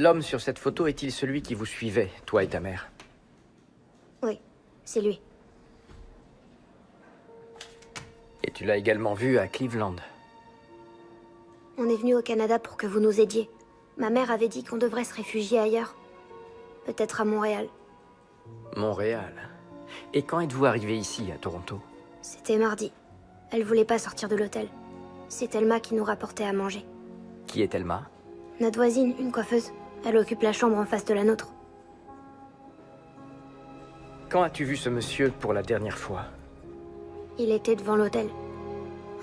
L'homme sur cette photo est-il celui qui vous suivait, toi et ta mère? Oui, c'est lui. Et tu l'as également vu à Cleveland. On est venu au Canada pour que vous nous aidiez. Ma mère avait dit qu'on devrait se réfugier ailleurs. Peut-être à Montréal. Montréal. Et quand êtes-vous arrivé ici, à Toronto? C'était mardi. Elle voulait pas sortir de l'hôtel. C'est Thelma qui nous rapportait à manger. Qui est Thelma? Notre voisine, une coiffeuse. Elle occupe la chambre en face de la nôtre. Quand as-tu vu ce monsieur pour la dernière fois? Il était devant l'hôtel.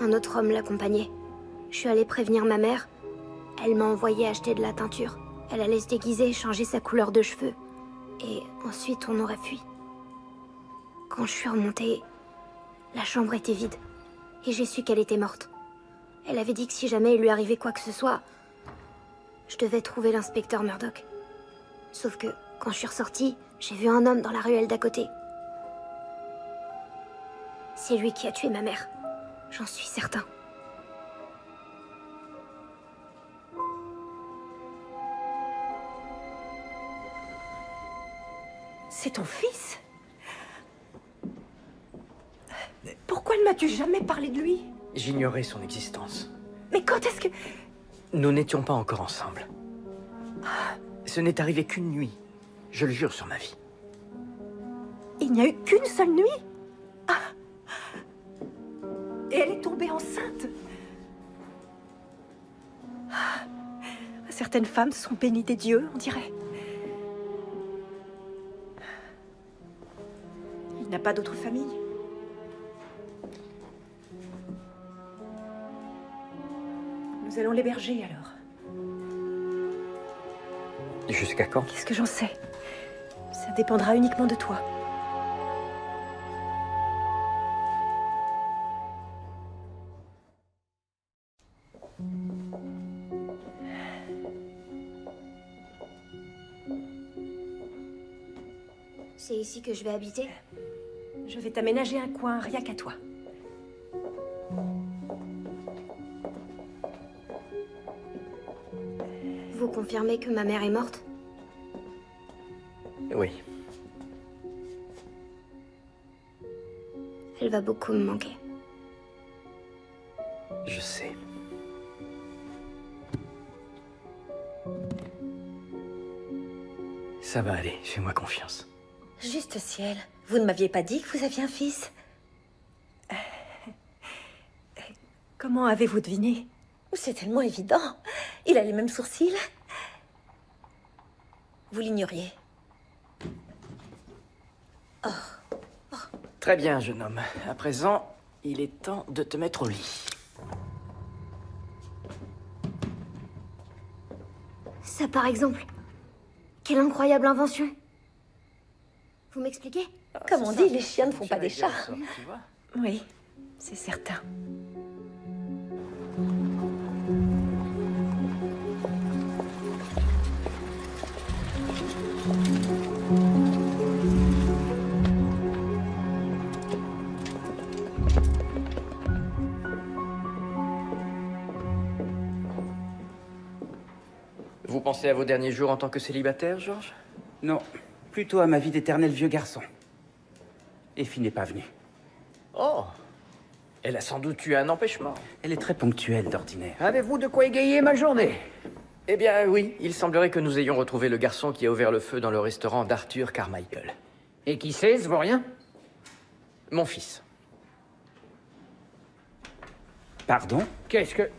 Un autre homme l'accompagnait. Je suis allée prévenir ma mère. Elle m'a envoyé acheter de la teinture. Elle allait se déguiser et changer sa couleur de cheveux. Et ensuite, on aurait fui. Quand je suis remontée, la chambre était vide. Et j'ai su qu'elle était morte. Elle avait dit que si jamais il lui arrivait quoi que ce soit, je devais trouver l'inspecteur Murdoch. Sauf que, quand je suis ressortie, j'ai vu un homme dans la ruelle d'à côté. C'est lui qui a tué ma mère. J'en suis certain. C'est ton fils? Pourquoi ne m'as-tu jamais parlé de lui? J'ignorais son existence. Mais quand est-ce que... Nous n'étions pas encore ensemble. Ce n'est arrivé qu'une nuit. Je le jure sur ma vie. Il n'y a eu qu'une seule nuit? Ah. Et elle est tombée enceinte? Ah. Certaines femmes sont bénies des dieux, on dirait. Il n'a pas d'autre famille? Nous allons l'héberger alors. Jusqu'à quand? Qu'est-ce que j'en sais? Ça dépendra uniquement de toi. C'est ici que je vais habiter? Je vais t'aménager un coin, rien qu'à toi. Vous confirmez que ma mère est morte? Oui. Elle va beaucoup me manquer. Je sais. Ça va aller, fais-moi confiance. Juste ciel, vous ne m'aviez pas dit que vous aviez un fils? Comment avez-vous deviné? C'est tellement évident. Il a les mêmes sourcils. Vous l'ignoriez. Très bien, jeune homme. À présent, il est temps de te mettre au lit. Ça, par exemple. Quelle incroyable invention. Vous m'expliquez? Comme on C'est dit, ça. les chiens ne font pas des Monsieur chats. Régel, tu vois. Oui, c'est certain. Vous pensez à vos derniers jours en tant que célibataire, Georges? Non, plutôt à ma vie d'éternel vieux garçon. Effie n'est pas venue. Oh! Elle a sans doute eu un empêchement. Elle est très ponctuelle d'ordinaire. Avez-vous de quoi égayer ma journée? Eh bien, oui. Il semblerait que nous ayons retrouvé le garçon qui a ouvert le feu dans le restaurant d'Arthur Carmichael. Et qui c'est, ce vaut rien? Mon fils. Pardon? Qu'est-ce que...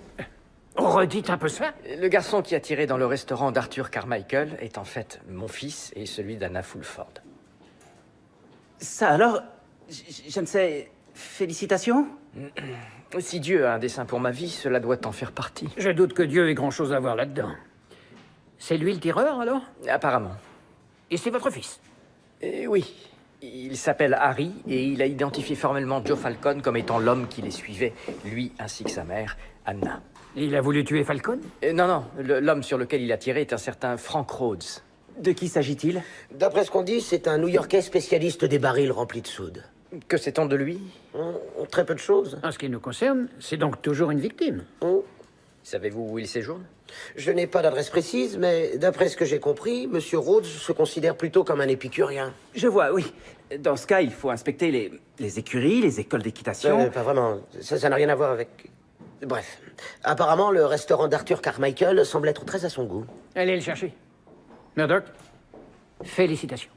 Redites un peu ça? Le garçon qui a tiré dans le restaurant d'Arthur Carmichael est en fait mon fils et celui d'Anna Fulford. Ça alors? Je ne sais... Félicitations? Si Dieu a un dessein pour ma vie, cela doit en faire partie. Je doute que Dieu ait grand-chose à voir là-dedans. C'est lui le tireur, alors? Apparemment. Et c'est votre fils? Oui. Il s'appelle Harry et il a identifié formellement Joe Falcon comme étant l'homme qui les suivait, lui ainsi que sa mère, Anna. Et il a voulu tuer Falcon? Non, l'homme sur lequel il a tiré est un certain Frank Rhodes. De qui s'agit-il? D'après ce qu'on dit, c'est un New-Yorkais spécialiste des barils remplis de soude. Que sait-on de lui? Très peu de choses. En ce qui nous concerne, c'est donc toujours une victime. Savez-vous où il séjourne? Je n'ai pas d'adresse précise, mais d'après ce que j'ai compris, Monsieur Rhodes se considère plutôt comme un épicurien. Je vois, oui. Dans ce cas, il faut inspecter les écuries, les écoles d'équitation. Pas vraiment. Ça n'a rien à voir avec... Bref. Apparemment, le restaurant d'Arthur Carmichael semble être très à son goût. Allez le chercher. Murdoch, félicitations.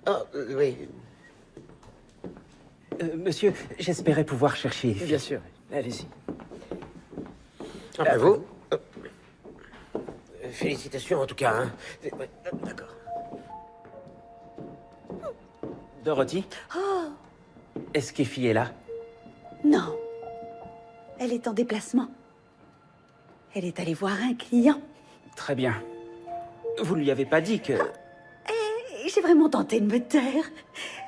Ah, oui. Monsieur, j'espérais pouvoir chercher Effie. Bien sûr, allez-y. Après vous. Félicitations en tout cas. Hein. Ouais, d'accord. Dorothy? Est-ce qu'Effie est là? Non. Elle est en déplacement. Elle est allée voir un client. Très bien. Vous ne lui avez pas dit que... J'ai vraiment tenté de me taire.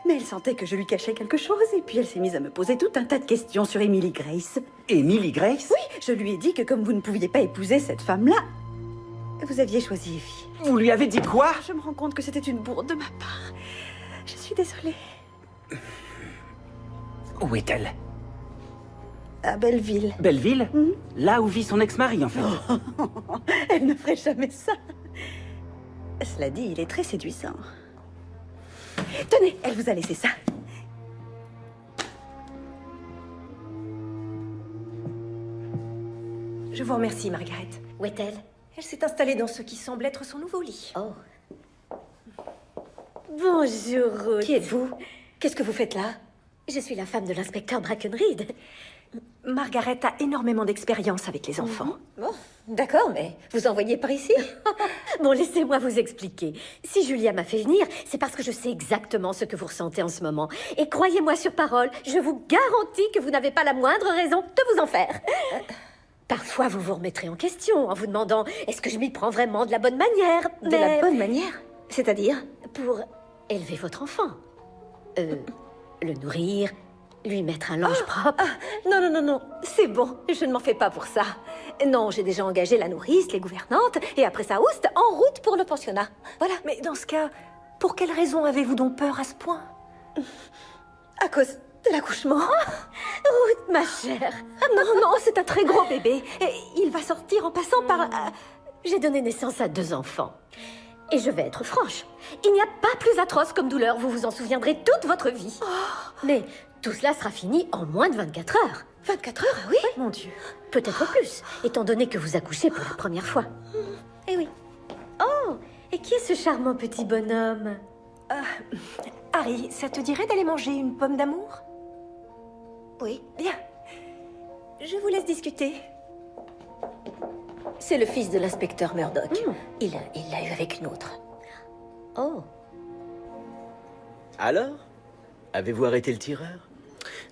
Mais elle sentait que je lui cachais quelque chose et puis elle s'est mise à me poser tout un tas de questions sur Emily Grace. Emily Grace? Oui, je lui ai dit que comme vous ne pouviez pas épouser cette femme-là, vous aviez choisi Effie. Vous lui avez dit quoi? Je me rends compte que c'était une bourde de ma part. Je suis désolée. Où est-elle? À Belleville. Belleville? Là où vit son ex-mari, en fait. Elle ne ferait jamais ça. Cela dit, il est très séduisant. Tenez, elle vous a laissé ça. Je vous remercie, Margaret. Où est-elle? Elle s'est installée dans ce qui semble être son nouveau lit. Oh. Bonjour, Ruth. Qui êtes-vous? Qu'est-ce que vous faites là? Je suis la femme de l'inspecteur Brackenreed. Margaret a énormément d'expérience avec les enfants. Bon, d'accord, mais vous en voyez par ici? Bon, laissez-moi vous expliquer. Si Julia m'a fait venir, c'est parce que je sais exactement ce que vous ressentez en ce moment. Et croyez-moi sur parole, je vous garantis que vous n'avez pas la moindre raison de vous en faire. Parfois, vous vous remettrez en question en vous demandant « Est-ce que je m'y prends vraiment de la bonne manière ?» De la bonne manière? C'est-à-dire? Pour élever votre enfant. Le nourrir, lui mettre un linge propre. Non, non, non, non, c'est bon, je ne m'en fais pas pour ça. Non, j'ai déjà engagé la nourrice, les gouvernantes, et après ça, oust, en route pour le pensionnat. Voilà. Mais dans ce cas, pour quelle raison avez-vous donc peur à ce point? À cause de l'accouchement? Ruth, ma chère. Non, non, c'est un très gros bébé. Et il va sortir en passant par... J'ai donné naissance à 2 enfants. Et je vais être franche, il n'y a pas plus atroce comme douleur, vous vous en souviendrez toute votre vie. Mais tout cela sera fini en moins de 24 heures. 24 heures, ah oui? Mon Dieu. Peut-être plus, étant donné que vous accouchez pour la première fois. Eh oui. Oh, et qui est ce charmant petit bonhomme? Harry, ça te dirait d'aller manger une pomme d'amour? Oui. Bien. Je vous laisse discuter. C'est le fils de l'inspecteur Murdoch. Il l'a eu avec une autre. Oh. Alors? Avez-vous arrêté le tireur?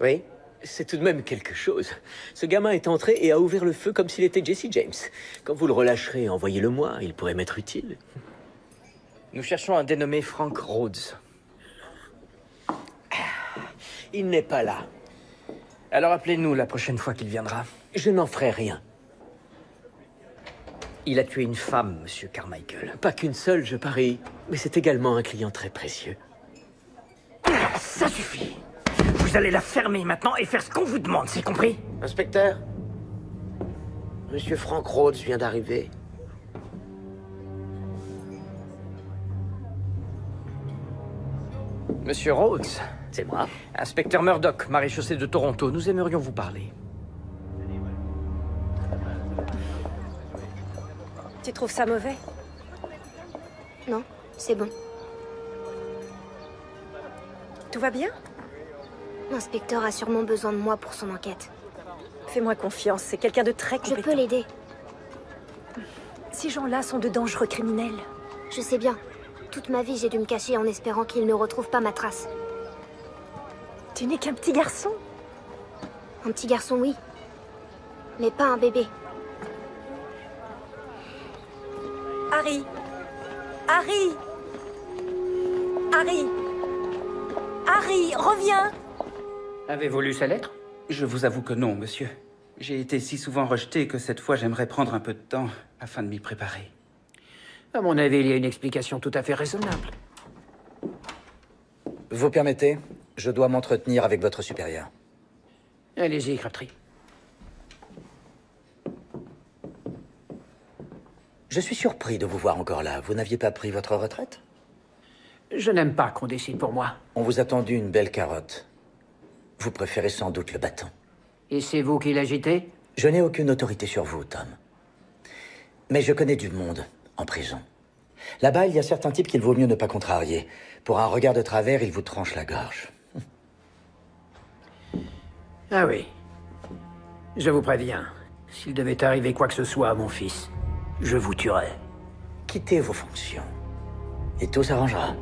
Oui. C'est tout de même quelque chose. Ce gamin est entré et a ouvert le feu comme s'il était Jesse James. Quand vous le relâcherez, envoyez-le-moi, il pourrait m'être utile. Nous cherchons un dénommé Frank Rhodes. Il n'est pas là. Alors appelez-nous la prochaine fois qu'il viendra. Je n'en ferai rien. Il a tué une femme, monsieur Carmichael. Pas qu'une seule, je parie. Mais c'est également un client très précieux. Ça suffit. Vous allez la fermer maintenant et faire ce qu'on vous demande, c'est compris? Inspecteur? Monsieur Frank Rhodes vient d'arriver. Monsieur Rhodes, C'est moi. inspecteur Murdoch, maréchaussée de Toronto, nous aimerions vous parler. Tu trouves ça mauvais? Non, c'est bon. Tout va bien? L'inspecteur a sûrement besoin de moi pour son enquête. Fais-moi confiance, c'est quelqu'un de très Je compétent. peux l'aider. Ces gens-là sont de dangereux criminels. Je sais bien. Toute ma vie, j'ai dû me cacher en espérant qu'il ne retrouve pas ma trace. Tu n'es qu'un petit garçon. Un petit garçon, oui. Mais pas un bébé. Harry! Harry! Harry! Harry, reviens! Avez-vous lu sa lettre? Je vous avoue que non, monsieur. J'ai été si souvent rejeté que cette fois, j'aimerais prendre un peu de temps afin de m'y préparer. À mon avis, il y a une explication tout à fait raisonnable. Vous permettez? Je dois m'entretenir avec votre supérieur. Allez-y, Crabtree. Je suis surpris de vous voir encore là. Vous n'aviez pas pris votre retraite? Je n'aime pas qu'on décide pour moi. On vous a tendu une belle carotte. Vous préférez sans doute le bâton. Et c'est vous qui l'agitez? Je n'ai aucune autorité sur vous, Tom. Mais je connais du monde en prison. Là-bas, il y a certains types qu'il vaut mieux ne pas contrarier. Pour un regard de travers, ils vous tranchent la gorge. Ah oui. Je vous préviens. S'il devait arriver quoi que ce soit à mon fils, je vous tuerai. Quittez vos fonctions. Et tout s'arrangera.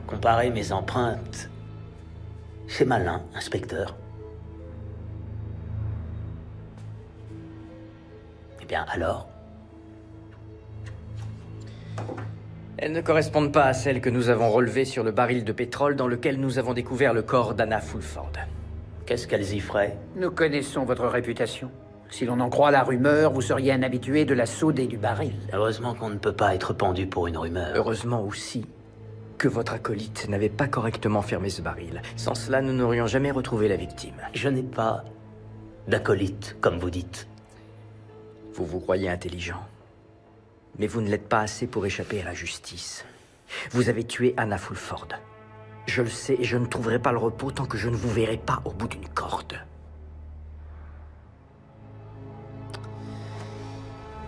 Comparer mes empreintes, c'est malin, inspecteur. Eh bien, alors? Elles ne correspondent pas à celles que nous avons relevées sur le baril de pétrole dans lequel nous avons découvert le corps d'Anna Fulford. Qu'est-ce qu'elles y feraient? Nous connaissons votre réputation. Si l'on en croit la rumeur, vous seriez un habitué de la sodée du baril. Heureusement qu'on ne peut pas être pendu pour une rumeur. Heureusement aussi que votre acolyte n'avait pas correctement fermé ce baril. Sans cela, nous n'aurions jamais retrouvé la victime. Je n'ai pas d'acolyte, comme vous dites. Vous vous croyez intelligent. Mais vous ne l'êtes pas assez pour échapper à la justice. Vous avez tué Anna Fulford. Je le sais et je ne trouverai pas le repos tant que je ne vous verrai pas au bout d'une corde.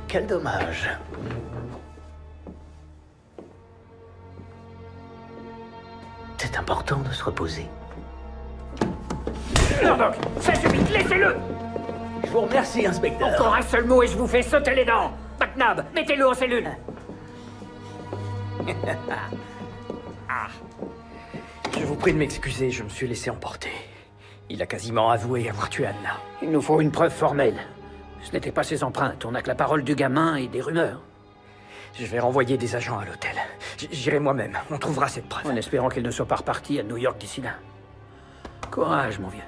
Quel dommage. C'est important de se reposer. Murdoch, ça suffit, laissez-le! Je vous remercie, inspecteur. Encore un seul mot et je vous fais sauter les dents! McNabb, mettez-le en cellule! Je vous prie de m'excuser, je me suis laissé emporter. Il a quasiment avoué avoir tué Anna. Il nous faut une preuve formelle. Ce n'était pas ses empreintes, on n'a que la parole du gamin et des rumeurs. Je vais renvoyer des agents à l'hôtel. J'irai moi-même, on trouvera cette preuve. En espérant qu'il ne soit pas reparti à New York d'ici là. Courage, mon vieux.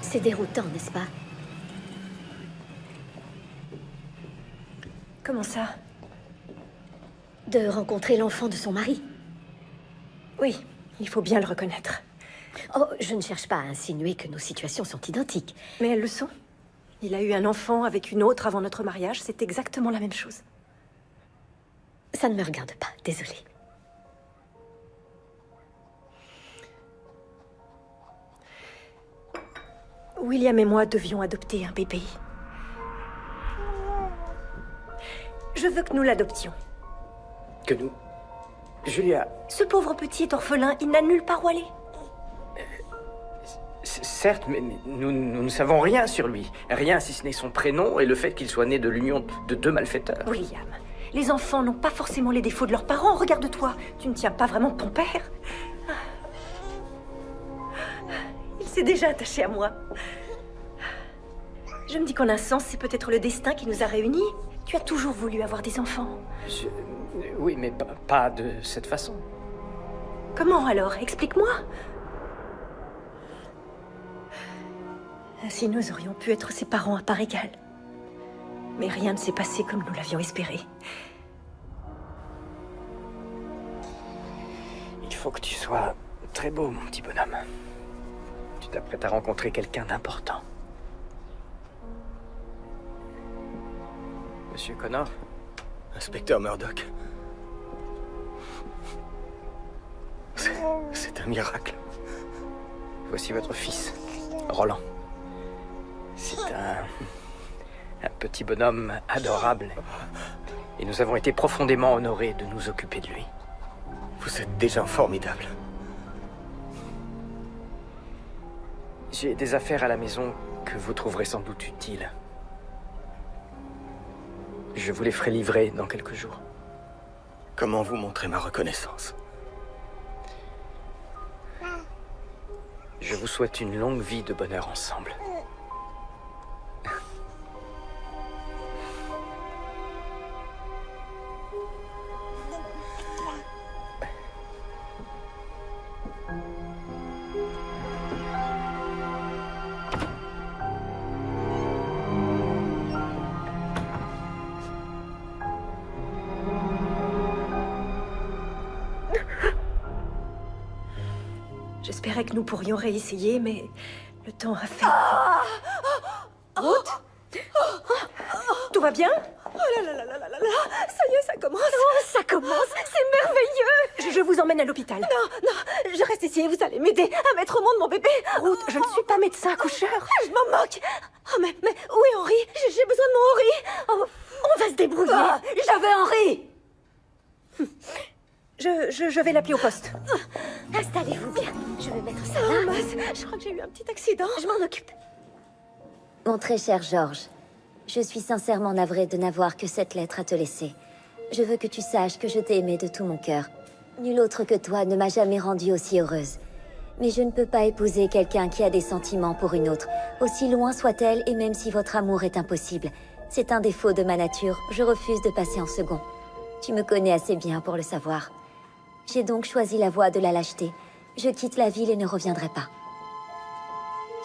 C'est déroutant, n'est-ce pas? Comment ça? De rencontrer l'enfant de son mari. Oui, il faut bien le reconnaître. Oh, je ne cherche pas à insinuer que nos situations sont identiques. Mais elles le sont. Il a eu un enfant avec une autre avant notre mariage, c'est exactement la même chose. Ça ne me regarde pas, désolée. William et moi devions adopter un bébé. Je veux que nous l'adoptions. Que nous... Julia... Ce pauvre petit est orphelin, il n'a nulle part où aller. Certes, mais nous ne savons rien sur lui. Rien si ce n'est son prénom et le fait qu'il soit né de l'union de deux malfaiteurs. William, les enfants n'ont pas forcément les défauts de leurs parents. Regarde-toi, tu ne tiens pas vraiment de ton père. Il s'est déjà attaché à moi. Je me dis qu'en un sens, c'est peut-être le destin qui nous a réunis. Tu as toujours voulu avoir des enfants. Oui, mais pas de cette façon. Comment alors? Explique-moi. Ainsi, nous aurions pu être ses parents à part égale. Mais rien ne s'est passé comme nous l'avions espéré. Il faut que tu sois très beau, mon petit bonhomme. Tu t'apprêtes à rencontrer quelqu'un d'important. Monsieur Connor? Inspecteur Murdoch. C'est un miracle. Voici votre fils, Roland. C'est un petit bonhomme adorable. Et nous avons été profondément honorés de nous occuper de lui. Vous êtes des gens formidables. J'ai des affaires à la maison que vous trouverez sans doute utiles. Je vous les ferai livrer dans quelques jours. Comment vous montrer ma reconnaissance? Je vous souhaite une longue vie de bonheur ensemble. J'espérais que nous pourrions réessayer, mais le temps a fait... Ruth? Tout va bien? Oh là là là là là là là! Ça y est, ça commence! Oh, ça commence! C'est merveilleux! Je vous emmène à l'hôpital. Non, je reste ici et vous allez m'aider à mettre au monde mon bébé! Ruth, je ne suis pas médecin accoucheur! Je m'en moque! Oh, mais où est Henri? J'ai besoin de mon Henri! Oh, on va se débrouiller! Je veux Henri! Je vais l'appeler au poste. Installez-vous bien. Je vais mettre ça Oh, là. mince, je crois que j'ai eu un petit accident. Je m'en occupe. Mon très cher Georges, je suis sincèrement navrée de n'avoir que cette lettre à te laisser. Je veux que tu saches que je t'ai aimé de tout mon cœur. Nul autre que toi ne m'a jamais rendue aussi heureuse. Mais je ne peux pas épouser quelqu'un qui a des sentiments pour une autre, aussi loin soit-elle, et même si votre amour est impossible. C'est un défaut de ma nature, je refuse de passer en second. Tu me connais assez bien pour le savoir. J'ai donc choisi la voie de la lâcheté. Je quitte la ville et ne reviendrai pas.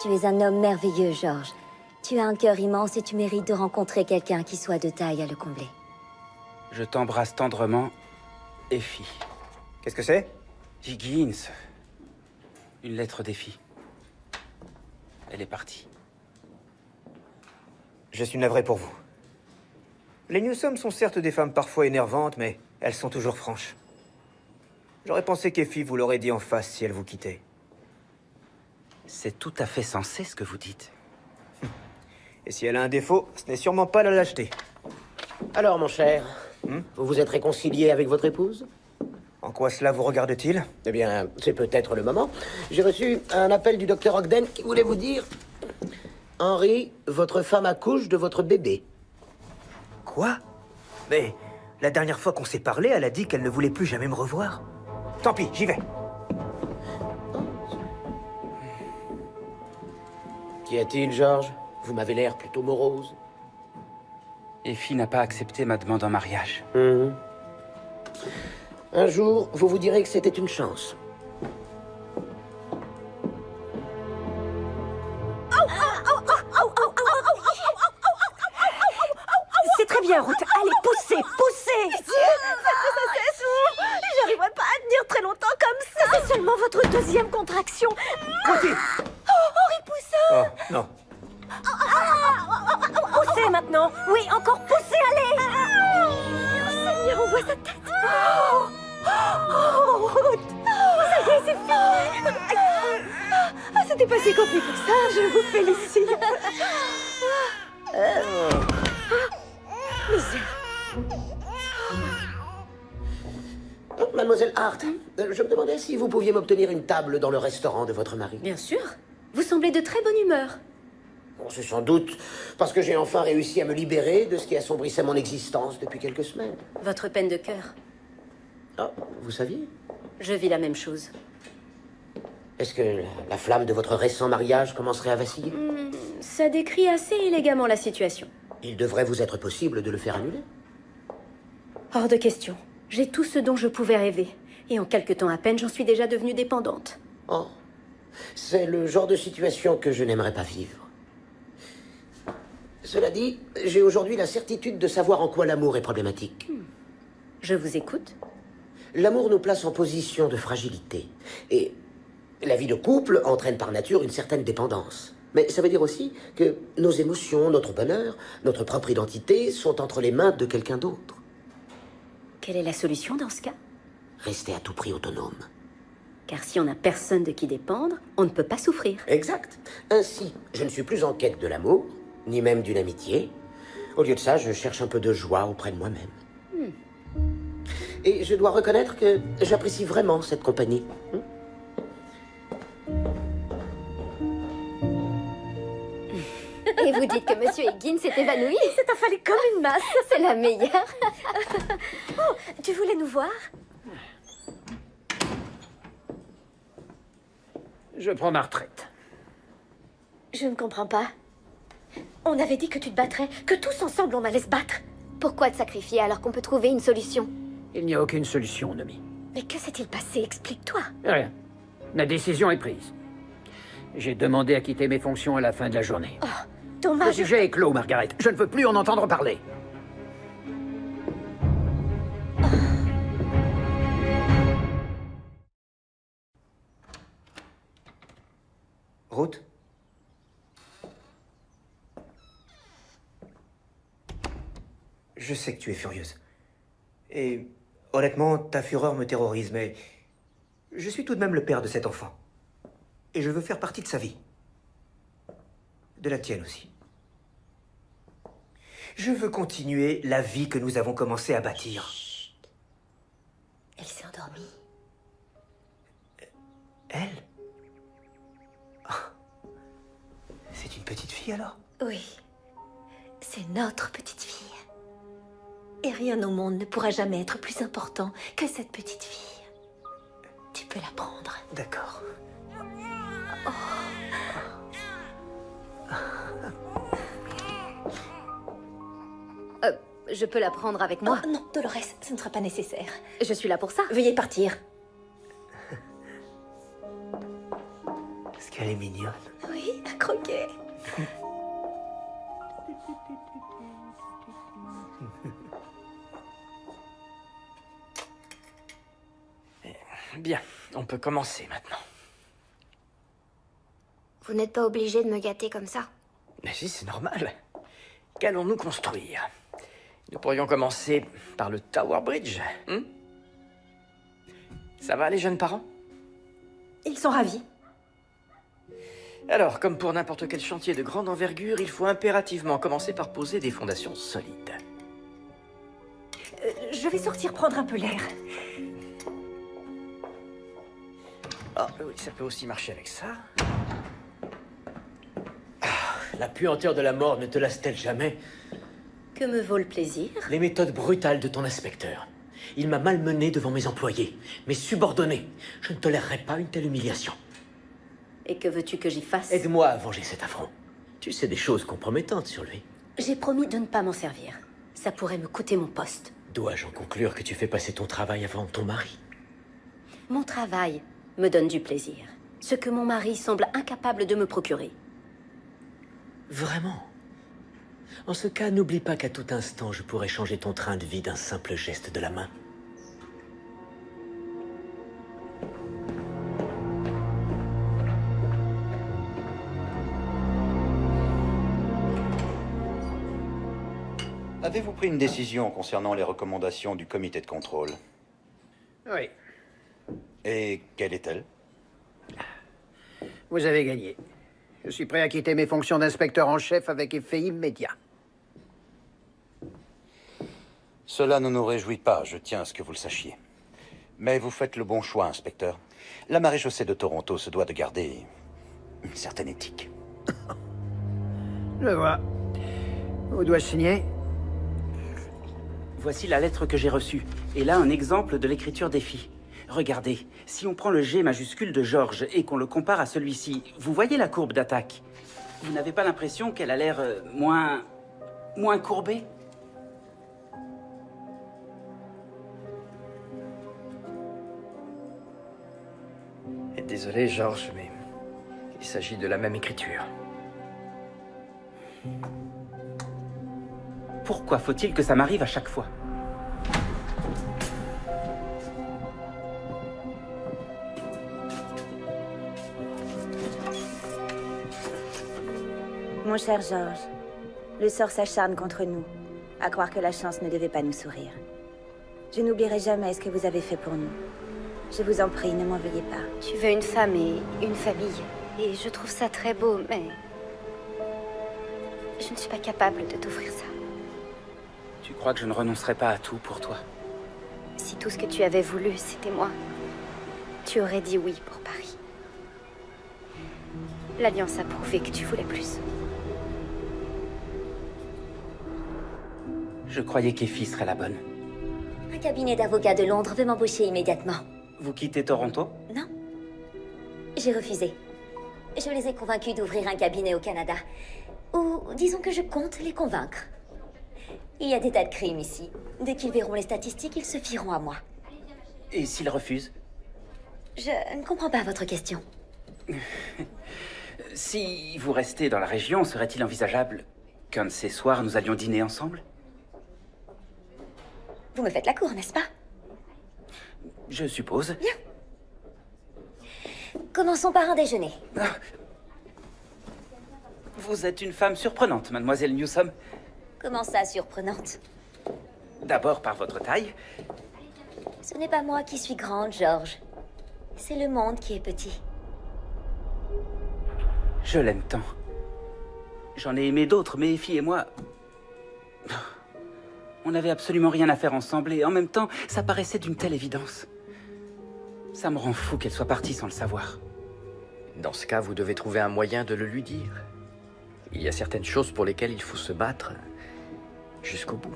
Tu es un homme merveilleux, Georges. Tu as un cœur immense et tu mérites de rencontrer quelqu'un qui soit de taille à le combler. Je t'embrasse tendrement, Effie. Qu'est-ce que c'est? Higgins. Une lettre d'Effie. Elle est partie. Je suis navré pour vous. Les Newsom sont certes des femmes parfois énervantes, mais elles sont toujours franches. J'aurais pensé qu'Effie vous l'aurait dit en face si elle vous quittait. C'est tout à fait sensé ce que vous dites. Et si elle a un défaut, ce n'est sûrement pas la lâcheté. Alors, mon cher, vous vous êtes réconcilié avec votre épouse? En quoi cela vous regarde-t-il? Eh bien, c'est peut-être le moment. J'ai reçu un appel du docteur Ogden qui voulait vous dire... Henry, votre femme accouche de votre bébé. Quoi? Mais la dernière fois qu'on s'est parlé, elle a dit qu'elle ne voulait plus jamais me revoir. Tant pis, j'y vais. Qu'y a-t-il, Georges? Vous m'avez l'air plutôt morose. Effie n'a pas accepté ma demande en mariage. Un jour, vous vous direz que c'était une chance. C'est très bien, Ruth. Allez, poussez, poussez! Faites que ça cesse! J'arriverai pas à tenir très longtemps comme ça! C'est seulement votre deuxième contraction! Ruthie! Henri Poussin! Oh, non. Poussez maintenant! Oui, encore poussez, allez! Oh, Seigneur, on voit sa tête! Oh, Ruth! Ça y est, c'est fini! C'était pas si compliqué que ça, je vous félicite! Oh, Mademoiselle Hart, je me demandais si vous pouviez m'obtenir une table dans le restaurant de votre mari. Bien sûr. Vous semblez de très bonne humeur. Bon, c'est sans doute parce que j'ai enfin réussi à me libérer de ce qui assombrissait mon existence depuis quelques semaines. Votre peine de cœur. Ah, vous saviez? Je vis la même chose. Est-ce que la flamme de votre récent mariage commencerait à vaciller? Ça décrit assez élégamment la situation. Il devrait vous être possible de le faire annuler. Hors de question. J'ai tout ce dont je pouvais rêver. Et en quelque temps à peine, j'en suis déjà devenue dépendante. Oh, c'est le genre de situation que je n'aimerais pas vivre. Cela dit, j'ai aujourd'hui la certitude de savoir en quoi l'amour est problématique. Je vous écoute. L'amour nous place en position de fragilité. Et la vie de couple entraîne par nature une certaine dépendance. Mais ça veut dire aussi que nos émotions, notre bonheur, notre propre identité sont entre les mains de quelqu'un d'autre. Quelle est la solution dans ce cas? Rester à tout prix autonome. Car si on n'a personne de qui dépendre, on ne peut pas souffrir. Exact. Ainsi, je ne suis plus en quête de l'amour, ni même d'une amitié. Au lieu de ça, je cherche un peu de joie auprès de moi-même. Et je dois reconnaître que j'apprécie vraiment cette compagnie. Et vous dites que Monsieur Higgins s'est évanoui? C'est affalé comme une masse. C'est la meilleure. Oh, tu voulais nous voir? Je prends ma retraite. Je ne comprends pas. On avait dit que tu te battrais, que tous ensemble on allait se battre. Pourquoi te sacrifier alors qu'on peut trouver une solution? Il n'y a aucune solution, Nomi. Mais que s'est-il passé? Explique-toi. Rien. La décision est prise. J'ai demandé à quitter mes fonctions à la fin de la journée. Oh, dommage. Le sujet est clos, Margaret. Je ne veux plus en entendre parler. Ruth? Je sais que tu es furieuse. Et honnêtement, ta fureur me terrorise, mais je suis tout de même le père de cet enfant. Et je veux faire partie de sa vie. De la tienne aussi. Je veux continuer la vie que nous avons commencé à bâtir. Chut. Elle s'est endormie. Elle? Ah. C'est une petite fille alors? Oui. C'est notre petite fille. Et rien au monde ne pourra jamais être plus important que cette petite fille. Tu peux la prendre. D'accord. Je peux la prendre avec moi? Oh, non, Dolores, ce ne sera pas nécessaire. Je suis là pour ça. Veuillez partir. Est-ce qu'elle est mignonne? Oui, un croquet. Bien, on peut commencer maintenant. Vous n'êtes pas obligé de me gâter comme ça. Mais si, c'est normal. Qu'allons-nous construire? Nous pourrions commencer par le Tower Bridge. Ça va, les jeunes parents? Ils sont ravis. Alors, comme pour n'importe quel chantier de grande envergure, il faut impérativement commencer par poser des fondations solides. Je vais sortir prendre un peu l'air. Ah, oui, ça peut aussi marcher avec ça. La puanteur de la mort ne te lasse-t-elle jamais? Que me vaut le plaisir? Les méthodes brutales de ton inspecteur. Il m'a malmené devant mes employés, mes subordonnés. Je ne tolérerai pas une telle humiliation. Et que veux-tu que j'y fasse? Aide-moi à venger cet affront. Tu sais des choses compromettantes sur lui. J'ai promis de ne pas m'en servir. Ça pourrait me coûter mon poste. Dois-je en conclure que tu fais passer ton travail avant ton mari? Mon travail me donne du plaisir. Ce que mon mari semble incapable de me procurer. Vraiment? En ce cas, n'oublie pas qu'à tout instant, je pourrais changer ton train de vie d'un simple geste de la main. Avez-vous pris une décision concernant les recommandations du comité de contrôle? Oui. Et quelle est-elle? Vous avez gagné. Je suis prêt à quitter mes fonctions d'inspecteur en chef avec effet immédiat. Cela ne nous réjouit pas, je tiens à ce que vous le sachiez. Mais vous faites le bon choix, inspecteur. La maréchaussée de Toronto se doit de garder une certaine éthique. Je vois. Où dois-je signer? Voici la lettre que j'ai reçue. Et là, un exemple de l'écriture des filles. Regardez, si on prend le G majuscule de George et qu'on le compare à celui-ci, vous voyez la courbe d'attaque? Vous n'avez pas l'impression qu'elle a l'air moins courbée? Désolé, George, mais il s'agit de la même écriture. Pourquoi faut-il que ça m'arrive à chaque fois? Mon cher George, le sort s'acharne contre nous, à croire que la chance ne devait pas nous sourire. Je n'oublierai jamais ce que vous avez fait pour nous. Je vous en prie, ne m'en veuillez pas. Tu veux une femme et une famille. Et je trouve ça très beau, mais... je ne suis pas capable de t'offrir ça. Tu crois que je ne renoncerai pas à tout pour toi? Si tout ce que tu avais voulu, c'était moi, tu aurais dit oui pour Paris. L'Alliance a prouvé que tu voulais plus. Je croyais qu'Effie serait la bonne. Un cabinet d'avocats de Londres veut m'embaucher immédiatement. Vous quittez Toronto? Non. J'ai refusé. Je les ai convaincus d'ouvrir un cabinet au Canada. Ou disons que je compte les convaincre. Il y a des tas de crimes ici. Dès qu'ils verront les statistiques, ils se fieront à moi. Et s'ils refusent? Je ne comprends pas votre question. Si vous restez dans la région, serait-il envisageable qu'un de ces soirs, nous allions dîner ensemble? Vous me faites la cour, n'est-ce pas? Je suppose. Bien. Commençons par un déjeuner. Vous êtes une femme surprenante, mademoiselle Newsom. Comment ça, surprenante? D'abord par votre taille. Ce n'est pas moi qui suis grande, George. C'est le monde qui est petit. Je l'aime tant. J'en ai aimé d'autres, mais Effie et moi... On n'avait absolument rien à faire ensemble et en même temps, ça paraissait d'une telle évidence. Ça me rend fou qu'elle soit partie sans le savoir. Dans ce cas, vous devez trouver un moyen de le lui dire. Il y a certaines choses pour lesquelles il faut se battre jusqu'au bout.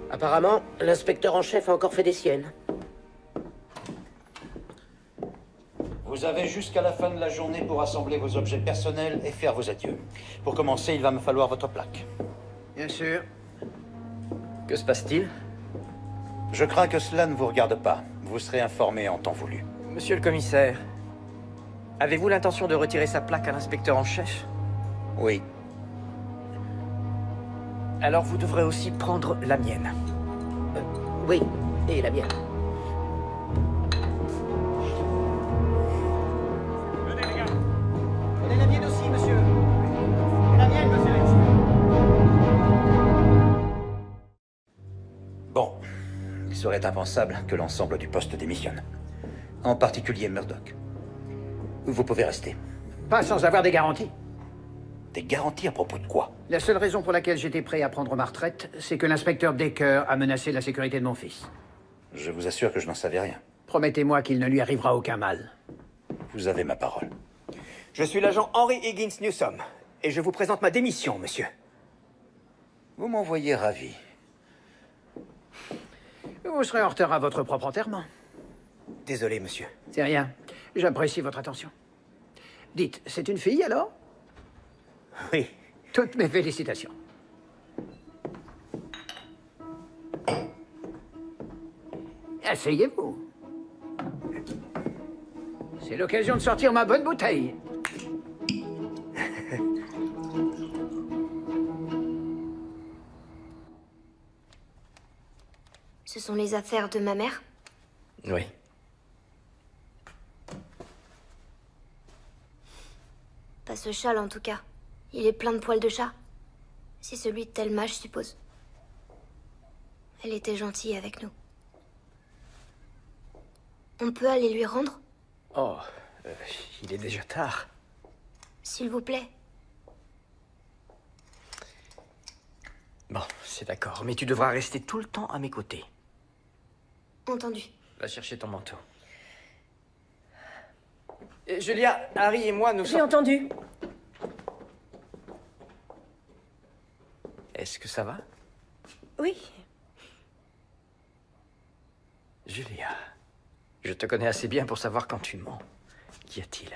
Apparemment, l'inspecteur en chef a encore fait des siennes. Vous avez jusqu'à la fin de la journée pour rassembler vos objets personnels et faire vos adieux. Pour commencer, il va me falloir votre plaque. Bien sûr. Que se passe-t-il? Je crains que cela ne vous regarde pas. Vous serez informé en temps voulu. Monsieur le commissaire, avez-vous l'intention de retirer sa plaque à l'inspecteur en chef? Oui. Alors vous devrez aussi prendre la mienne. Oui, et la mienne. Venez, les gars. Prenez la mienne aussi, monsieur. Et la mienne, monsieur. Bon. Il serait impensable que l'ensemble du poste démissionne. En particulier Murdoch. Vous pouvez rester. Pas sans avoir des garanties. Des garanties à propos de quoi? La seule raison pour laquelle j'étais prêt à prendre ma retraite, c'est que l'inspecteur Decker a menacé la sécurité de mon fils. Je vous assure que je n'en savais rien. Promettez-moi qu'il ne lui arrivera aucun mal. Vous avez ma parole. Je suis l'agent Henry Higgins Newsom, et je vous présente ma démission, monsieur. Vous m'envoyez ravi. Vous serez en retard à votre propre enterrement. Désolé, monsieur. C'est rien. J'apprécie votre attention. Dites, c'est une fille alors? Oui. Toutes mes félicitations. Asseyez-vous. C'est l'occasion de sortir ma bonne bouteille. Ce sont les affaires de ma mère? Oui. Pas ce châle, en tout cas. Il est plein de poils de chat. C'est celui de Thelma, je suppose. Elle était gentille avec nous. On peut aller lui rendre? Oh, il est déjà tard. S'il vous plaît. Bon, c'est d'accord, mais tu devras rester tout le temps à mes côtés. Entendu. Va chercher ton manteau. Julia, Harry et moi, nous sommes... J'ai entendu. Est-ce que ça va? Oui. Julia, je te connais assez bien pour savoir quand tu mens. Qu'y a-t-il?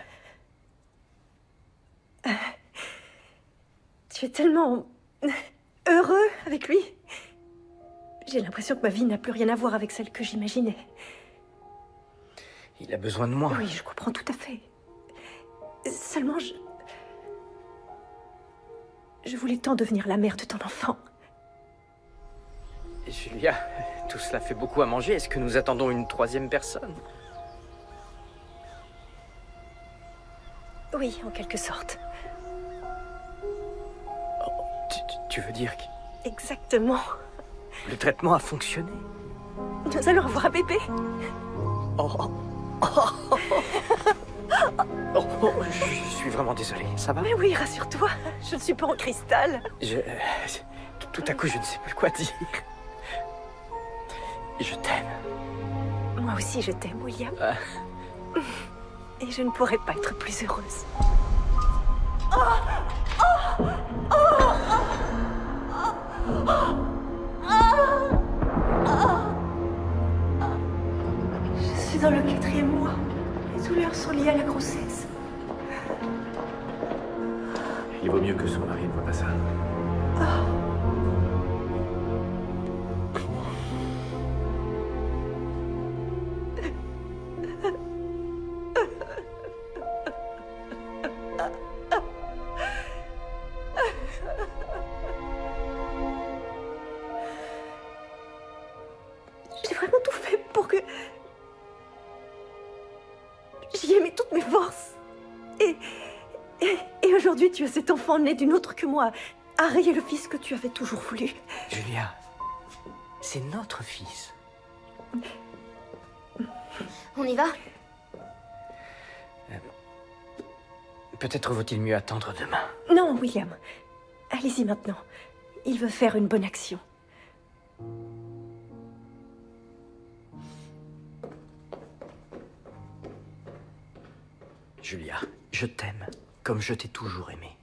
Tu es tellement heureux avec lui. J'ai l'impression que ma vie n'a plus rien à voir avec celle que j'imaginais. Il a besoin de moi. Oui, je comprends tout à fait. Seulement, je voulais tant devenir la mère de ton enfant. Julia, tout cela fait beaucoup à manger. Est-ce que nous attendons une troisième personne? Oui, en quelque sorte. Oh, tu veux dire que... Exactement. Le traitement a fonctionné? Nous allons avoir un bébé. Oh, oh, oh, oh, oh, je suis vraiment désolé. Ça va? Mais oui, rassure-toi. Je ne suis pas en cristal. Tout à coup, je ne sais plus quoi dire. Je t'aime. Moi aussi, je t'aime, William. Et je ne pourrais pas être plus heureuse. Je suis dans le 4e mois. Les douleurs sont liées à la grossesse. Il vaut mieux que son mari ne voit pas ça. J'ai vraiment tout fait pour que... J'y ai mis toutes mes forces. Et Et aujourd'hui, tu as cet enfant né d'une autre que moi. Harry est le fils que tu avais toujours voulu. Julia, c'est notre fils. On y va? Peut-être vaut-il mieux attendre demain. Non, William. Allez-y maintenant. Il veut faire une bonne action. Julia, je t'aime comme je t'ai toujours aimé.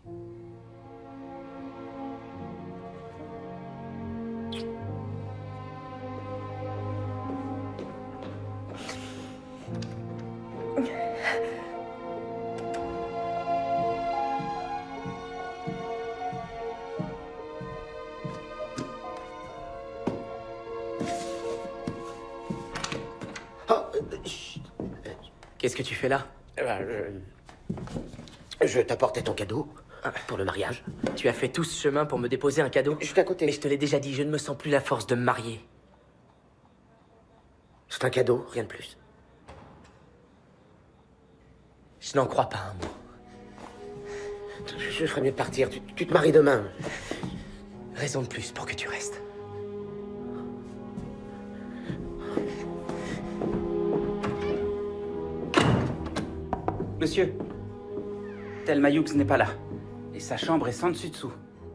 Qu'est-ce que tu fais là? Je t'apportais ton cadeau pour le mariage. Tu as fait tout ce chemin pour me déposer un cadeau? Juste à côté. Mais je te l'ai déjà dit, je ne me sens plus la force de me marier. C'est un cadeau, rien de plus. Je n'en crois pas un mot. Je ferais mieux de partir. Tu te maries demain. Raison de plus pour que tu restes. Monsieur, Thelma Hughes n'est pas là. Et sa chambre est sans dessus-dessous.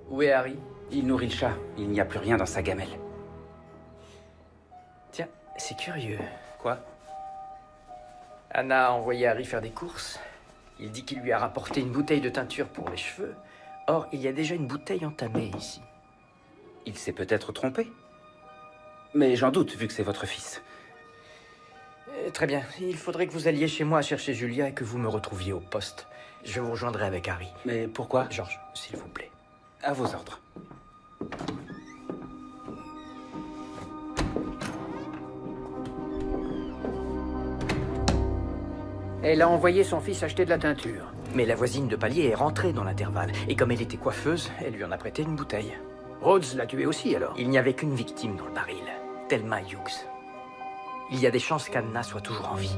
Où est Harry? Il nourrit le chat. Il n'y a plus rien dans sa gamelle. Tiens, c'est curieux. Quoi? Anna a envoyé Harry faire des courses. Il dit qu'il lui a rapporté une bouteille de teinture pour les cheveux. Or, il y a déjà une bouteille entamée ici. Il s'est peut-être trompé. Mais j'en doute, vu que c'est votre fils. Très bien. Il faudrait que vous alliez chez moi chercher Julia et que vous me retrouviez au poste. Je vous rejoindrai avec Harry. Mais pourquoi? George, s'il vous plaît. À vos ordres. Elle a envoyé son fils acheter de la teinture. Mais la voisine de palier est rentrée dans l'intervalle. Et comme elle était coiffeuse, elle lui en a prêté une bouteille. Rhodes l'a tué aussi, alors? Il n'y avait qu'une victime dans le baril. Thelma Hughes. Il y a des chances qu'Anna soit toujours en vie.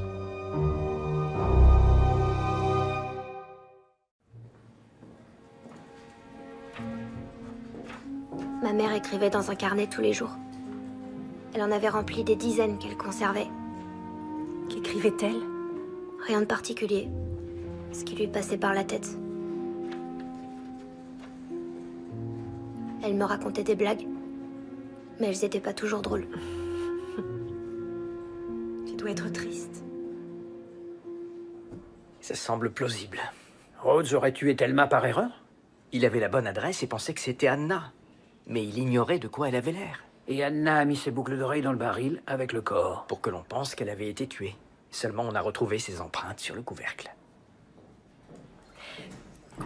Ma mère écrivait dans un carnet tous les jours. Elle en avait rempli des dizaines qu'elle conservait. Qu'écrivait-elle? Rien de particulier. Ce qui lui passait par la tête. Elle me racontait des blagues. Mais elles n'étaient pas toujours drôles. Tu dois être triste. Ça semble plausible. Rhodes aurait tué Thelma par erreur? Il avait la bonne adresse et pensait que c'était Anna. Mais il ignorait de quoi elle avait l'air. Et Anna a mis ses boucles d'oreilles dans le baril avec le corps. Pour que l'on pense qu'elle avait été tuée. Seulement, on a retrouvé ses empreintes sur le couvercle.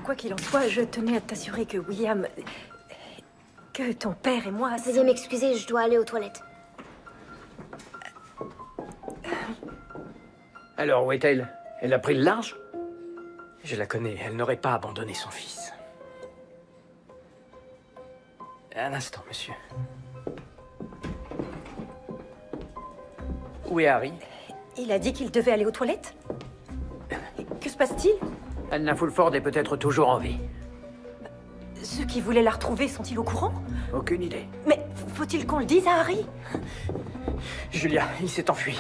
Quoi qu'il en soit, je tenais à t'assurer que William... que ton père et moi... Veuillez m'excuser, je dois aller aux toilettes. Alors, où est-elle? Elle a pris le large? Je la connais, elle n'aurait pas abandonné son fils. Un instant, monsieur. Où est Harry? Il a dit qu'il devait aller aux toilettes? Que se passe-t-il? Anna Fulford est peut-être toujours en vie. Ceux qui voulaient la retrouver sont-ils au courant? Aucune idée. Mais faut-il qu'on le dise à Harry? Julia, il s'est enfui.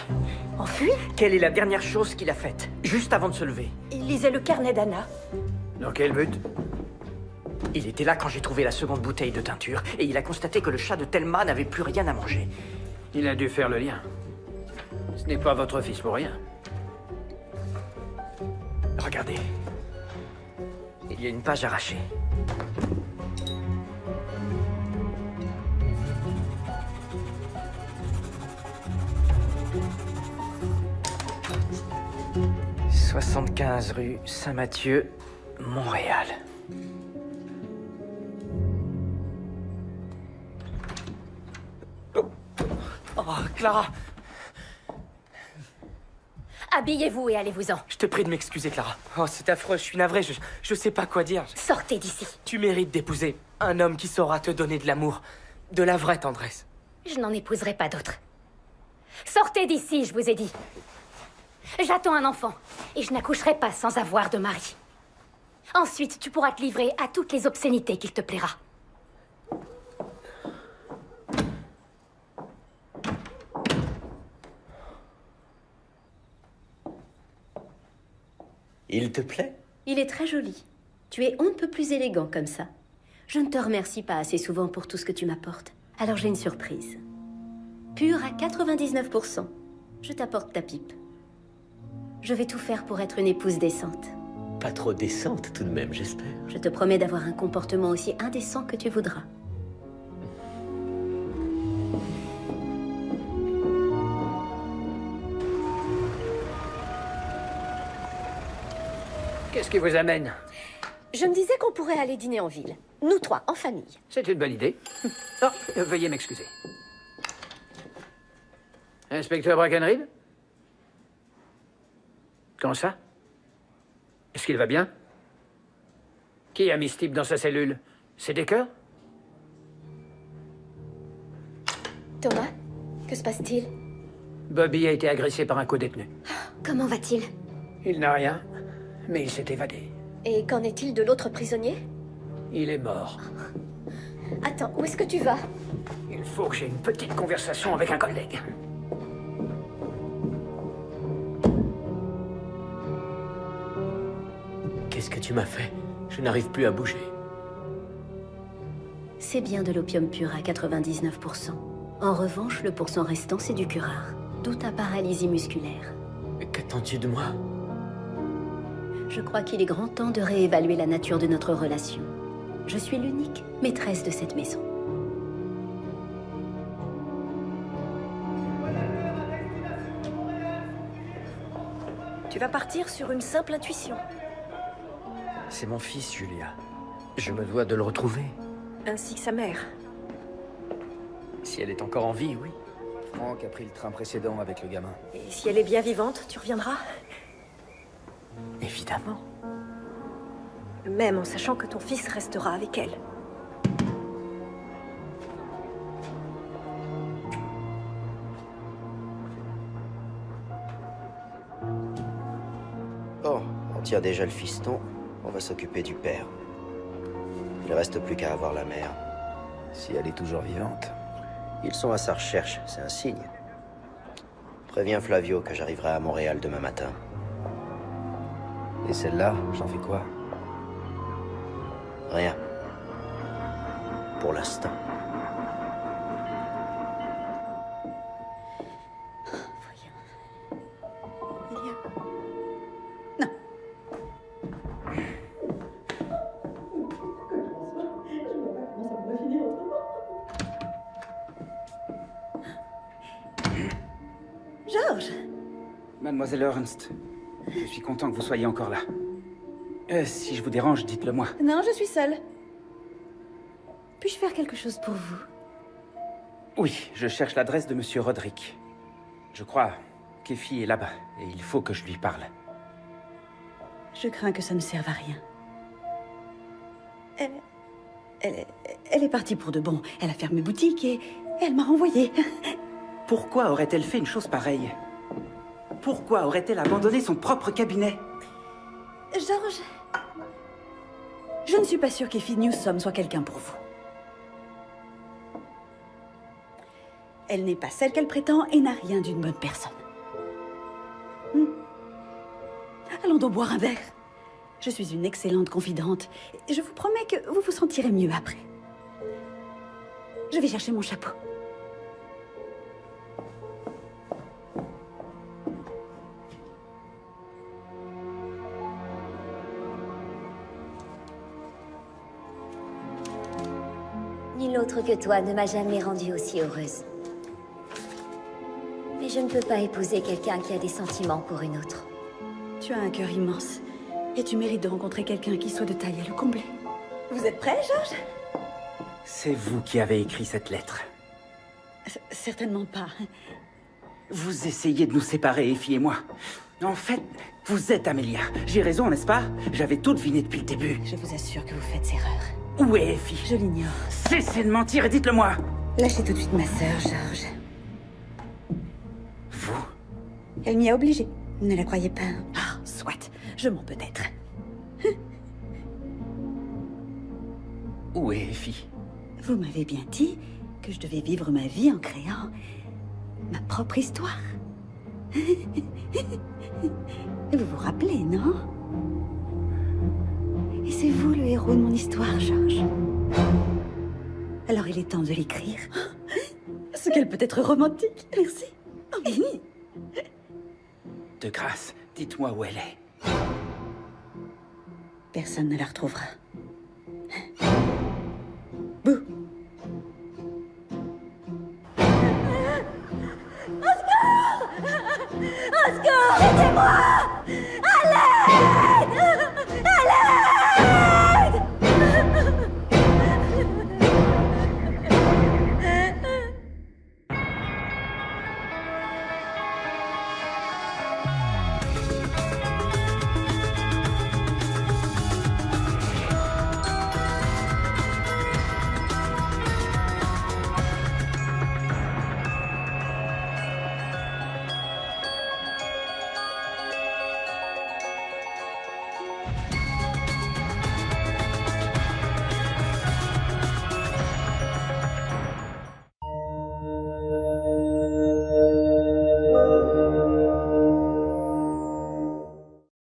Enfui? Quelle est la dernière chose qu'il a faite, juste avant de se lever? Il lisait le carnet d'Anna. Dans quel but? Il était là quand j'ai trouvé la seconde bouteille de teinture, et il a constaté que le chat de Thelma n'avait plus rien à manger. Il a dû faire le lien. Ce n'est pas votre fils pour rien. Regardez. Il y a une page arrachée. « 75 rue Saint-Mathieu, Montréal. » Oh, Clara! Habillez-vous et allez-vous-en. Je te prie de m'excuser, Clara. Oh, c'est affreux, je suis navré, je sais pas quoi dire. Sortez d'ici. Tu mérites d'épouser un homme qui saura te donner de l'amour, de la vraie tendresse. Je n'en épouserai pas d'autre. Sortez d'ici, je vous ai dit. J'attends un enfant, et je n'accoucherai pas sans avoir de mari. Ensuite, tu pourras te livrer à toutes les obscénités qu'il te plaira. Il te plaît? Il est très joli. Tu es on ne peut plus élégant comme ça. Je ne te remercie pas assez souvent pour tout ce que tu m'apportes. Alors j'ai une surprise. Pure à 99%. Je t'apporte ta pipe. Je vais tout faire pour être une épouse décente. Pas trop décente tout de même, j'espère. Je te promets d'avoir un comportement aussi indécent que tu voudras. Qu'est-ce qui vous amène? Je me disais qu'on pourrait aller dîner en ville. Nous trois, en famille. C'est une bonne idée. Oh, veuillez m'excuser. Inspecteur Brackenridge? Comment ça? Est-ce qu'il va bien? Qui a mis ce type dans sa cellule? C'est Decker? Thomas, que se passe-t-il? Bobby a été agressé par un co-détenu. Comment va-t-il? Il n'a rien, mais il s'est évadé. Et qu'en est-il de l'autre prisonnier? Il est mort. Attends, où est-ce que tu vas? Il faut que j'ai une petite conversation avec un collègue. Qu'est-ce que tu m'as fait? Je n'arrive plus à bouger. C'est bien de l'opium pur à 99%. En revanche, le pourcent restant, c'est du curare. D'où ta paralysie musculaire. Qu'attends-tu de moi? Je crois qu'il est grand temps de réévaluer la nature de notre relation. Je suis l'unique maîtresse de cette maison. Tu vas partir sur une simple intuition. C'est mon fils, Julia. Je me dois de le retrouver. Ainsi que sa mère. Si elle est encore en vie, oui. Franck a pris le train précédent avec le gamin. Et si elle est bien vivante, tu reviendras? Évidemment. Même en sachant que ton fils restera avec elle. Bon, on tient déjà le fiston, on va s'occuper du père. Il ne reste plus qu'à avoir la mère. Si elle est toujours vivante. Ils sont à sa recherche, c'est un signe. Préviens Flavio que j'arriverai à Montréal demain matin. Et celle-là, j'en fais quoi? Rien. Pour l'instant. Georges! Mademoiselle Ernst, je suis content que vous soyez encore là. Si je vous dérange, dites-le moi. Non, je suis seule. Puis-je faire quelque chose pour vous? Oui, je cherche l'adresse de Monsieur Roderick. Je crois qu'Effie est là-bas et il faut que je lui parle. Je crains que ça ne serve à rien. Elle est partie pour de bon. Elle a fermé boutique et elle m'a renvoyée. Pourquoi aurait-elle fait une chose pareille? Pourquoi aurait-elle abandonné son propre cabinet? Georges, je ne suis pas sûre qu'Effie Newsom soit quelqu'un pour vous. Elle n'est pas celle qu'elle prétend et n'a rien d'une bonne personne. Allons donc boire un verre. Je suis une excellente confidente. Je vous promets que vous vous sentirez mieux après. Je vais chercher mon chapeau. Nul autre que toi ne m'a jamais rendue aussi heureuse. Mais je ne peux pas épouser quelqu'un qui a des sentiments pour une autre. Tu as un cœur immense. Et tu mérites de rencontrer quelqu'un qui soit de taille à le combler. Vous êtes prêt, Georges? C'est vous qui avez écrit cette lettre. Certainement pas. Vous essayez de nous séparer, Effie et moi. En fait, vous êtes Amélia. J'ai raison, n'est-ce pas? J'avais tout deviné depuis le début. Je vous assure que vous faites erreur. Où est Effie? Je l'ignore. Cessez de mentir et dites-le-moi. Lâchez tout de suite ma sœur, Georges. Vous? Elle m'y a obligée. Ne la croyez pas. Ah, soit. Je mens peut-être. Où est Effie? Vous m'avez bien dit que je devais vivre ma vie en créant ma propre histoire. Vous vous rappelez, non? Et c'est vous le héros de mon histoire, George. Alors il est temps de l'écrire. Ce qu'elle peut être romantique. Merci. Oh, oui. De grâce, dites-moi où elle est. Personne ne la retrouvera. Bouh. Au secours! Aidez-moi! Allez!